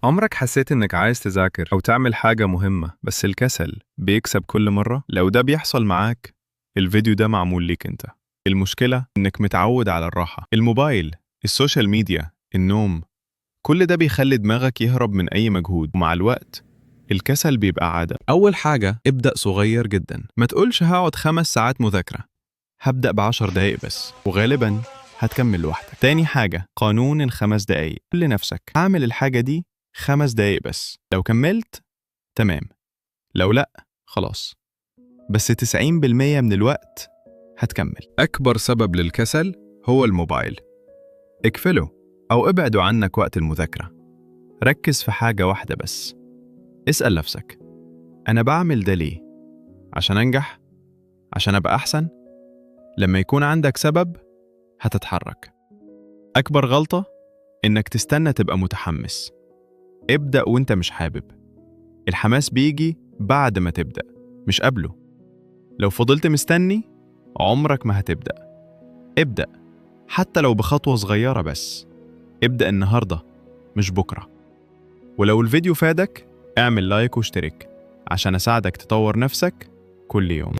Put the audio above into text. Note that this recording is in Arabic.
عمرك حسيت إنك عايز تذاكر أو تعمل حاجة مهمة بس الكسل بيكسب كل مرة؟ لو ده بيحصل معاك، الفيديو ده معمول ليك أنت. المشكلة إنك متعود على الراحة، الموبايل، السوشيال ميديا، النوم، كل ده بيخلي دماغك يهرب من أي مجهود، ومع الوقت الكسل بيبقى عادة. أول حاجة، ابدأ صغير جدا. ما تقولش هقعد 5 ساعات مذاكرة، هبدأ ب10 دقايق بس، وغالبا هتكمل لوحدك. تاني حاجة، قانون ال5 دقايق. قول لنفسك هعمل الحاجة دي 5 دقايق بس، لو كملت تمام، لو لأ خلاص، بس 90% من الوقت هتكمل. أكبر سبب للكسل هو الموبايل. اقفله أو ابعده عنك وقت المذاكرة. ركز في حاجة واحدة بس. اسأل نفسك، أنا بعمل ده ليه؟ عشان أنجح؟ عشان أبقى أحسن؟ لما يكون عندك سبب هتتحرك. أكبر غلطة إنك تستنى تبقى متحمس. ابدأ وإنت مش حابب. الحماس بيجي بعد ما تبدأ، مش قبله. لو فضلت مستني عمرك ما هتبدأ. ابدأ حتى لو بخطوة صغيرة بس. ابدأ النهاردة مش بكرة. ولو الفيديو فادك اعمل لايك واشترك عشان أساعدك تطور نفسك كل يوم.